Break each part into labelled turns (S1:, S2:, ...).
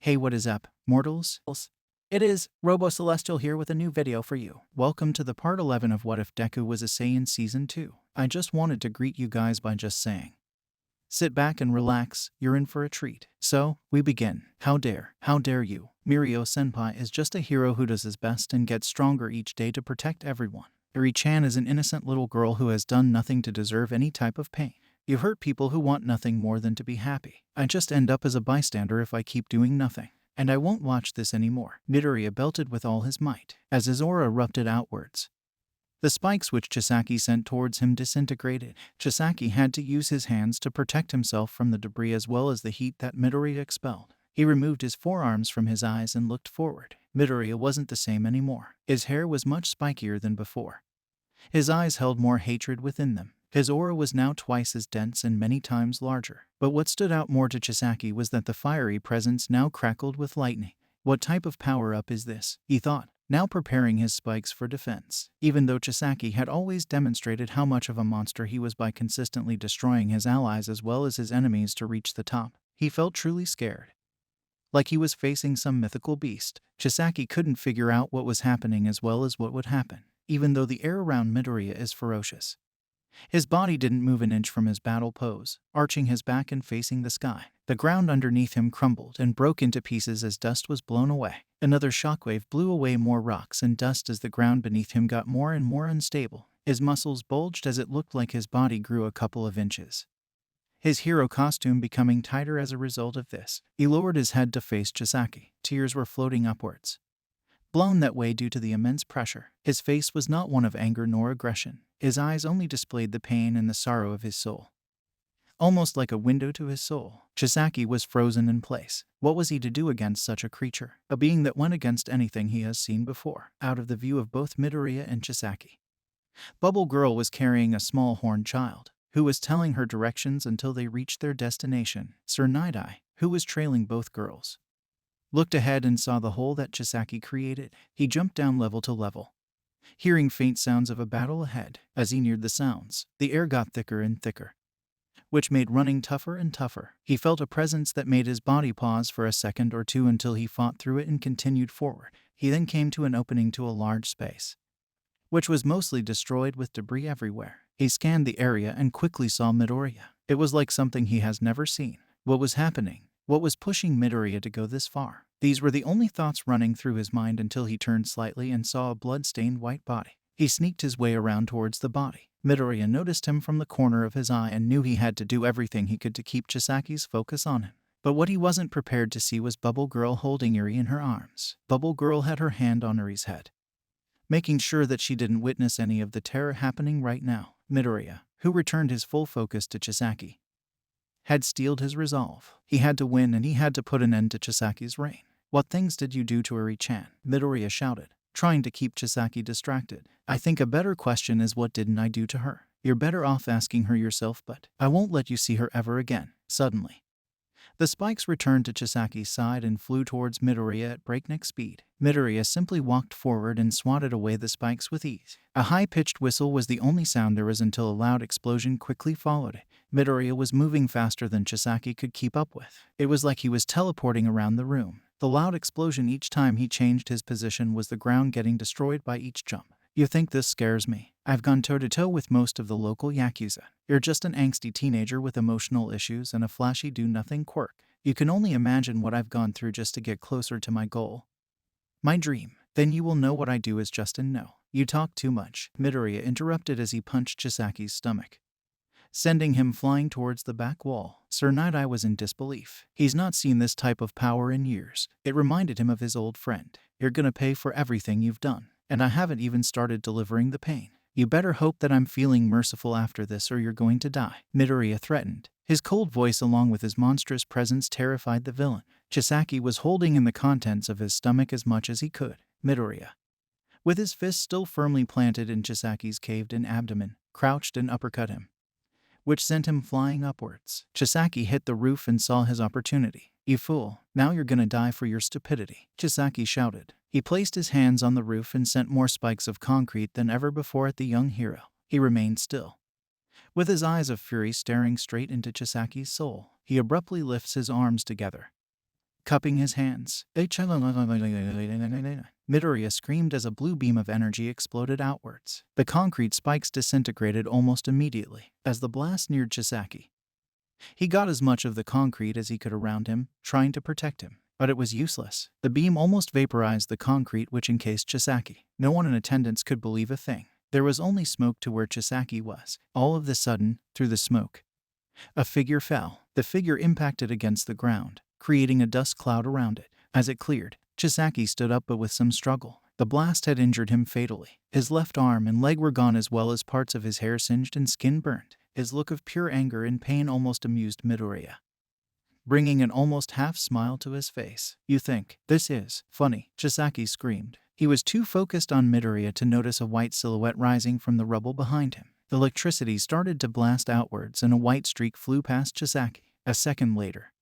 S1: Hey, what is up, mortals? It is Robo Celestial here with a new video for you. Welcome to the part 11 of What If Deku Was a Saiyan Season 2. I just wanted to greet you guys by just saying, sit back and relax, you're in for a treat. So, we begin. How dare you? Mirio-senpai is just a hero who does his best and gets stronger each day to protect everyone. Eri-chan is an innocent little girl who has done nothing to deserve any type of pain. You hurt people who want nothing more than to be happy. I just end up as a bystander if I keep doing nothing. And I won't watch this anymore. Midoriya belted with all his might, as his aura erupted outwards. The spikes which Chisaki sent towards him disintegrated. Chisaki had to use his hands to protect himself from the debris as well as the heat that Midoriya expelled. He removed his forearms from his eyes and looked forward. Midoriya wasn't the same anymore. His hair was much spikier than before. His eyes held more hatred within them. His aura was now twice as dense and many times larger. But what stood out more to Chisaki was that the fiery presence now crackled with lightning. What type of power-up is this? He thought, now preparing his spikes for defense. Even though Chisaki had always demonstrated how much of a monster he was by consistently destroying his allies as well as his enemies to reach the top, he felt truly scared. Like he was facing some mythical beast. Chisaki couldn't figure out what was happening as well as what would happen, even though the air around Midoriya is ferocious. His body didn't move an inch from his battle pose, arching his back and facing the sky. The ground underneath him crumbled and broke into pieces as dust was blown away. Another shockwave blew away more rocks and dust as the ground beneath him got more and more unstable. His muscles bulged as it looked like his body grew a couple of inches. His hero costume becoming tighter as a result of this. He lowered his head to face Chisaki. Tears were floating upwards, blown that way due to the immense pressure. His face was not one of anger nor aggression. His eyes only displayed the pain and the sorrow of his soul. Almost like a window to his soul, Chisaki was frozen in place. What was he to do against such a creature? A being that went against anything he has seen before. Out of the view of both Midoriya and Chisaki, Bubble Girl was carrying a small horned child, who was telling her directions until they reached their destination. Sir Nidai, who was trailing both girls, looked ahead and saw the hole that Chisaki created. He jumped down level to level, hearing faint sounds of a battle ahead. As he neared the sounds, the air got thicker and thicker, which made running tougher and tougher. He felt a presence that made his body pause for a second or two until he fought through it and continued forward. He then came to an opening to a large space, which was mostly destroyed with debris everywhere. He scanned the area and quickly saw Midoriya. It was like something he has never seen. What was happening? What was pushing Midoriya to go this far? These were the only thoughts running through his mind until he turned slightly and saw a blood-stained white body. He sneaked his way around towards the body. Midoriya noticed him from the corner of his eye and knew he had to do everything he could to keep Chisaki's focus on him. But what he wasn't prepared to see was Bubble Girl holding Eri in her arms. Bubble Girl had her hand on Eri's head, making sure that she didn't witness any of the terror happening right now. Midoriya, who returned his full focus to Chisaki, had steeled his resolve. He had to win and he had to put an end to Chisaki's reign. What things did you do to Eri-chan? Midoriya shouted, trying to keep Chisaki distracted. I think a better question is what didn't I do to her? You're better off asking her yourself, but I won't let you see her ever again. Suddenly, the spikes returned to Chisaki's side and flew towards Midoriya at breakneck speed. Midoriya simply walked forward and swatted away the spikes with ease. A high-pitched whistle was the only sound there was until a loud explosion quickly followed it. Midoriya was moving faster than Chisaki could keep up with. It was like he was teleporting around the room. The loud explosion each time he changed his position was the ground getting destroyed by each jump. You think this scares me? I've gone toe-to-toe with most of the local Yakuza. You're just an angsty teenager with emotional issues and a flashy do-nothing quirk. You can only imagine what I've gone through just to get closer to my goal. My dream. Then you will know what I do is just a no. You talk too much. Midoriya interrupted as he punched Chisaki's stomach, sending him flying towards the back wall. Sir Nidai was in disbelief. He's not seen this type of power in years. It reminded him of his old friend. You're gonna pay for everything you've done. And I haven't even started delivering the pain. You better hope that I'm feeling merciful after this or you're going to die. Midoriya threatened. His cold voice along with his monstrous presence terrified the villain. Chisaki was holding in the contents of his stomach as much as he could. Midoriya, with his fist still firmly planted in Chisaki's caved-in abdomen, crouched and uppercut him, which sent him flying upwards. Chisaki hit the roof and saw his opportunity. You fool, now you're gonna die for your stupidity, Chisaki shouted. He placed his hands on the roof and sent more spikes of concrete than ever before at the young hero. He remained still, with his eyes of fury staring straight into Chisaki's soul. He abruptly lifts his arms together, cupping his hands. Midoriya screamed as a blue beam of energy exploded outwards. The concrete spikes disintegrated almost immediately as the blast neared Chisaki. He got as much of the concrete as he could around him, trying to protect him. But it was useless. The beam almost vaporized the concrete which encased Chisaki. No one in attendance could believe a thing. There was only smoke to where Chisaki was. All of a sudden, through the smoke, a figure fell. The figure impacted against the ground, creating a dust cloud around it. As it cleared, Chisaki stood up but with some struggle. The blast had injured him fatally. His left arm and leg were gone as well as parts of his hair singed and skin burned. His look of pure anger and pain almost amused Midoriya, bringing an almost half-smile to his face. "You think this is funny?" Chisaki screamed. He was too focused on Midoriya to notice a white silhouette rising from the rubble behind him. Electricity started to blast outwards and a white streak flew past Chisaki. A second later,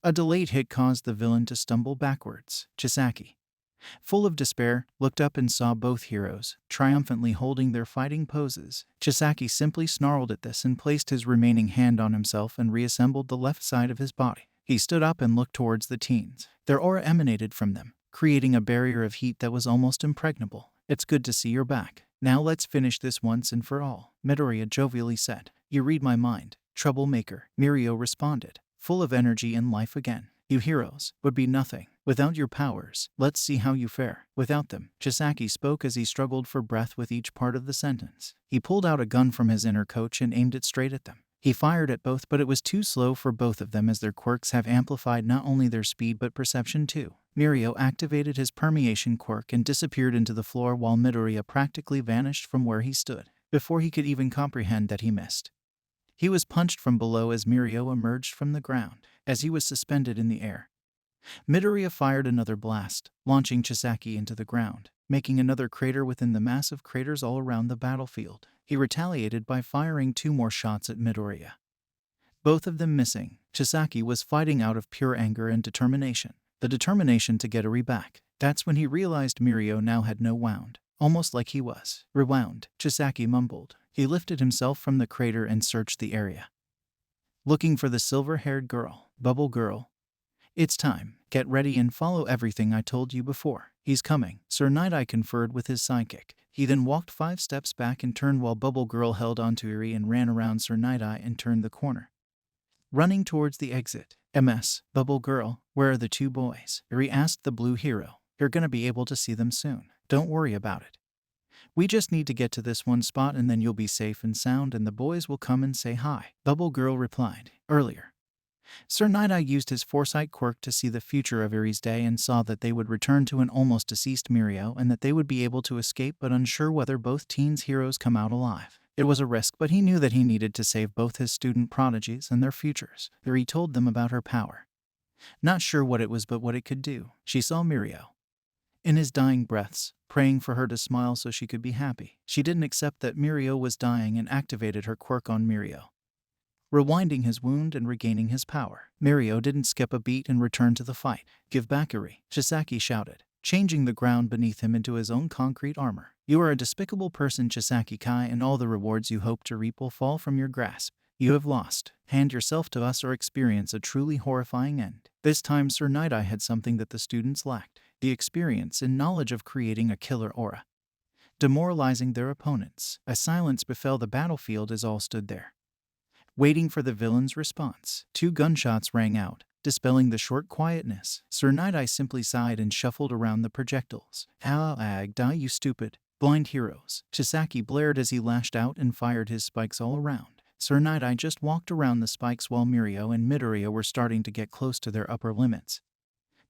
S1: a delayed hit caused the villain to stumble backwards. Chisaki, full of despair, looked up and saw both heroes triumphantly holding their fighting poses. Chisaki simply snarled at this and placed his remaining hand on himself and reassembled the left side of his body. He stood up and looked towards the teens. Their aura emanated from them, creating a barrier of heat that was almost impregnable. "It's good to see you're back. Now let's finish this once and for all," Midoriya jovially said. "You read my mind, troublemaker," Mirio responded, full of energy and life again. "You heroes would be nothing without your powers. Let's see how you fare without them." Chisaki spoke as he struggled for breath with each part of the sentence. He pulled out a gun from his inner coach and aimed it straight at them. He fired at both, but it was too slow for both of them as their quirks have amplified not only their speed but perception too. Mirio activated his permeation quirk and disappeared into the floor while Midoriya practically vanished from where he stood. Before he could even comprehend that he missed, he was punched from below as Mirio emerged from the ground. As he was suspended in the air, Midoriya fired another blast, launching Chisaki into the ground, making another crater within the massive craters all around the battlefield. He retaliated by firing 2 more shots at Midoriya, both of them missing. Chisaki was fighting out of pure anger and determination. The determination to get Eri back. That's when he realized Mirio now had no wound, almost like he was rewound. Chisaki mumbled. He lifted himself from the crater and searched the area, looking for the silver-haired girl. "Bubble girl, it's time. Get ready and follow everything I told you before. He's coming." Sir Night-Eye conferred with his sidekick. He then walked 5 steps back and turned while Bubble Girl held onto Eri and ran around Sir Night-Eye and turned the corner, running towards the exit. Bubble Girl, where are the 2 boys?" Eri asked the blue hero. "You're gonna be able to see them soon. Don't worry about it. We just need to get to this one spot and then you'll be safe and sound and the boys will come and say hi," Bubble Girl replied. Earlier, Sir Night-Eye used his foresight quirk to see the future of Eri's day and saw that they would return to an almost deceased Mirio and that they would be able to escape, but unsure whether both teens' heroes come out alive. It was a risk, but he knew that he needed to save both his student prodigies and their futures. Eri told them about her power, not sure what it was but what it could do. She saw Mirio in his dying breaths, praying for her to smile so she could be happy. She didn't accept that Mirio was dying and activated her quirk on Mirio, rewinding his wound and regaining his power. Mirio didn't skip a beat and returned to the fight. "Give back Eri," Chisaki shouted, changing the ground beneath him into his own concrete armor. "You are a despicable person, Chisaki Kai, and all the rewards you hope to reap will fall from your grasp. You have lost. Hand yourself to us or experience a truly horrifying end." This time Sir Night-Eye had something that the students lacked: the experience and knowledge of creating a killer aura, demoralizing their opponents. A silence befell the battlefield as all stood there, waiting for the villain's response. 2 gunshots rang out, dispelling the short quietness. Sir Night-Eye simply sighed and shuffled around the projectiles. Die, you stupid, blind heroes," Chisaki blared as he lashed out and fired his spikes all around. Sir Night-Eye just walked around the spikes while Mirio and Midoriya were starting to get close to their upper limits,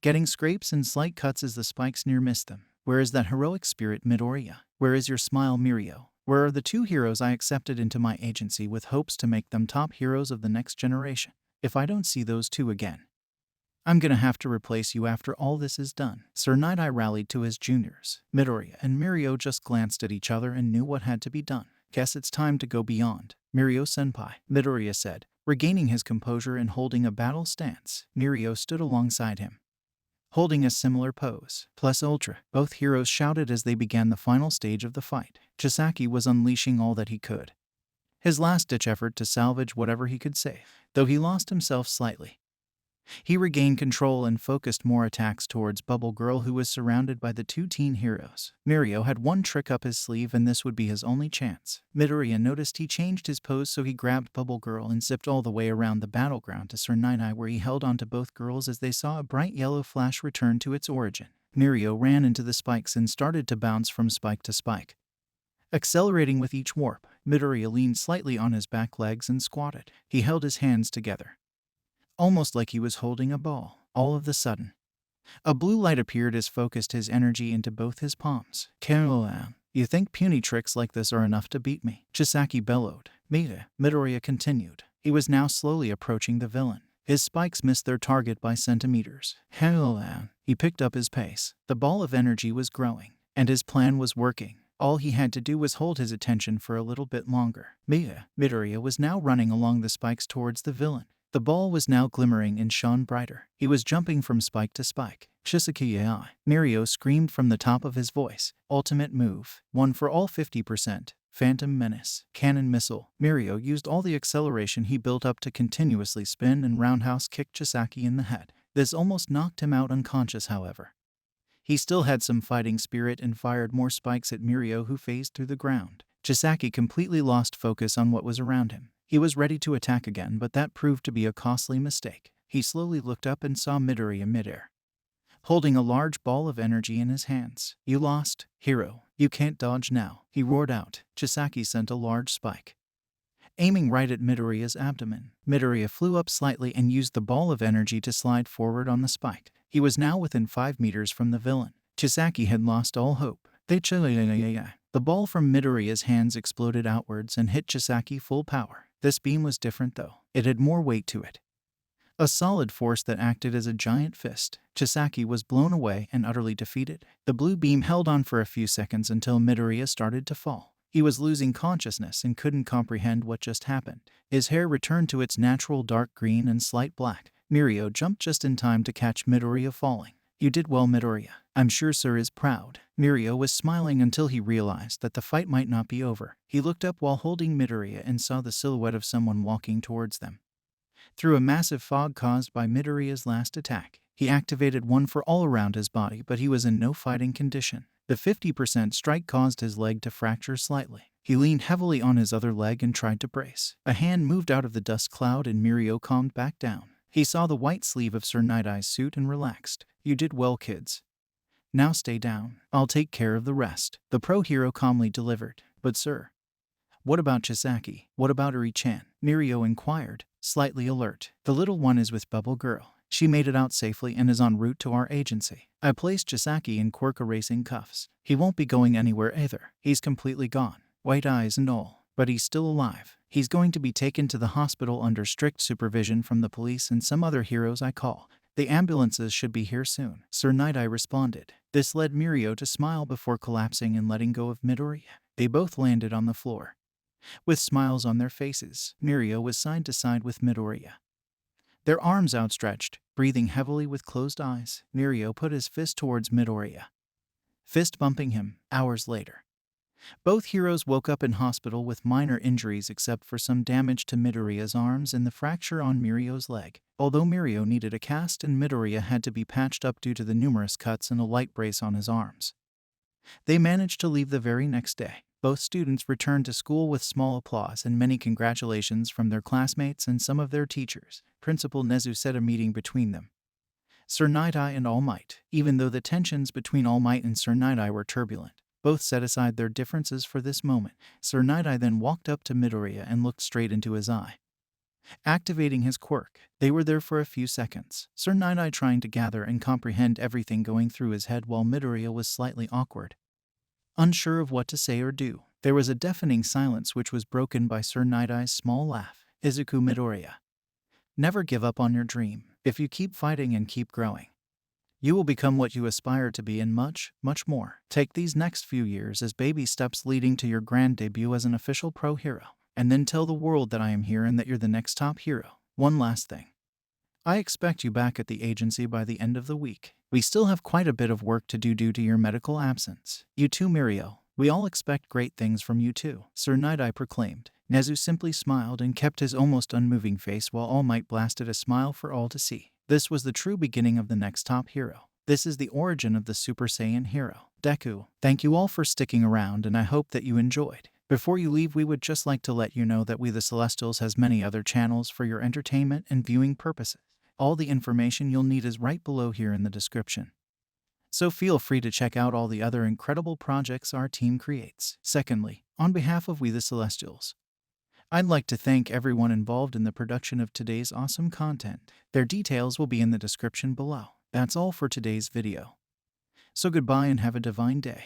S1: getting scrapes and slight cuts as the spikes near missed them. "Where is that heroic spirit, Midoriya? Where is your smile, Mirio? Where are the 2 heroes I accepted into my agency with hopes to make them top heroes of the next generation? If I don't see those 2 again, I'm gonna have to replace you after all this is done." Sir Night-Eye rallied to his juniors. Midoriya and Mirio just glanced at each other and knew what had to be done. "Guess it's time to go beyond, Mirio-senpai," Midoriya said, regaining his composure and holding a battle stance. Mirio stood alongside him, holding a similar pose. "Plus Ultra," both heroes shouted as they began the final stage of the fight. Chisaki was unleashing all that he could, his last-ditch effort to salvage whatever he could save, though he lost himself slightly. He regained control and focused more attacks towards Bubble Girl, who was surrounded by the two teen heroes. Mirio had one trick up his sleeve, and this would be his only chance. Midoriya noticed he changed his pose, so he grabbed Bubble Girl and zipped all the way around the battleground to Sir Night-Eye, where he held onto both girls as they saw a bright yellow flash return to its origin. Mirio ran into the spikes and started to bounce from spike to spike. Accelerating with each warp, Midoriya leaned slightly on his back legs and squatted. He held his hands together, almost like he was holding a ball. All of a sudden, a blue light appeared as focused his energy into both his palms. You think puny tricks like this are enough to beat me? Chisaki bellowed. Midoriya continued. He was now slowly approaching the villain. His spikes missed their target by centimeters. He picked up his pace. The ball of energy was growing, and his plan was working. All he had to do was hold his attention for a little bit longer. Midoriya was now running along the spikes towards the villain. The ball was now glimmering and shone brighter. He was jumping from spike to spike. Chisaki! Mirio screamed from the top of his voice. Ultimate move. 1 for all 50%. Phantom Menace. Cannon Missile. Mirio used all the acceleration he built up to continuously spin and roundhouse kick Chisaki in the head. This almost knocked him out unconscious, however. He still had some fighting spirit and fired more spikes at Mirio, who phased through the ground. Chisaki completely lost focus on what was around him. He was ready to attack again, but that proved to be a costly mistake. He slowly looked up and saw Midoriya midair, holding a large ball of energy in his hands. You lost, hero. You can't dodge now, he roared out. Chisaki sent a large spike, aiming right at Midoriya's abdomen. Midoriya flew up slightly and used the ball of energy to slide forward on the spike. He was now within 5 meters from the villain. Chisaki had lost all hope. The ball from Midoriya's hands exploded outwards and hit Chisaki full power. This beam was different though. It had more weight to it, a solid force that acted as a giant fist. Chisaki was blown away and utterly defeated. The blue beam held on for a few seconds until Midoriya started to fall. He was losing consciousness and couldn't comprehend what just happened. His hair returned to its natural dark green and slight black. Mirio jumped just in time to catch Midoriya falling. You did well, Midoriya. I'm sure Sir is proud. Mirio was smiling until he realized that the fight might not be over. He looked up while holding Midoriya and saw the silhouette of someone walking towards them. Through a massive fog caused by Midoriya's last attack, he activated 1 for all around his body, but he was in no fighting condition. The 50% strike caused his leg to fracture slightly. He leaned heavily on his other leg and tried to brace. A hand moved out of the dust cloud and Mirio calmed back down. He saw the white sleeve of Sir Night-Eye's suit and relaxed. You did well, kids. Now stay down. I'll take care of the rest. The pro hero calmly delivered. But sir, what about Chisaki? What about Eri-chan? Mirio inquired, slightly alert. The little one is with Bubble Girl. She made it out safely and is en route to our agency. I placed Chisaki in Quirka racing cuffs. He won't be going anywhere either. He's completely gone, white eyes and all. But he's still alive. He's going to be taken to the hospital under strict supervision from the police and some other heroes I call. The ambulances should be here soon. Sir Night-Eye responded. This led Mirio to smile before collapsing and letting go of Midoriya. They both landed on the floor, with smiles on their faces. Mirio was side to side with Midoriya, their arms outstretched, breathing heavily with closed eyes. Mirio put his fist towards Midoriya, fist bumping him. Hours later, both heroes woke up in hospital with minor injuries except for some damage to Midoriya's arms and the fracture on Mirio's leg. Although Mirio needed a cast and Midoriya had to be patched up due to the numerous cuts and a light brace on his arms, they managed to leave the very next day. Both students returned to school with small applause and many congratulations from their classmates and some of their teachers. Principal Nezu set a meeting between them, Sir Night-Eye and All Might. Even though the tensions between All Might and Sir Night-Eye were turbulent, both set aside their differences for this moment. Sir Night-Eye then walked up to Midoriya and looked straight into his eye, activating his quirk. They were there for a few seconds, Sir Night-Eye trying to gather and comprehend everything going through his head while Midoriya was slightly awkward, unsure of what to say or do. There was a deafening silence which was broken by Sir Night-Eye's small laugh. Izuku Midoriya, never give up on your dream. If you keep fighting and keep growing, you will become what you aspire to be and much, much more. Take these next few years as baby steps leading to your grand debut as an official pro hero, and then tell the world that I am here and that you're the next top hero. One last thing. I expect you back at the agency by the end of the week. We still have quite a bit of work to do due to your medical absence. You too, Mirio. We all expect great things from you too, Sir Night-Eye proclaimed. Nezu simply smiled and kept his almost unmoving face while All Might blasted a smile for all to see. This was the true beginning of the next top hero. This is the origin of the Super Saiyan hero, Deku. Thank you all for sticking around, and I hope that you enjoyed. Before you leave, we would just like to let you know that We the Celestials has many other channels for your entertainment and viewing purposes. All the information you'll need is right below here in the description. So feel free to check out all the other incredible projects our team creates. Secondly, on behalf of We the Celestials, I'd like to thank everyone involved in the production of today's awesome content. Their details will be in the description below. That's all for today's video. So goodbye and have a divine day.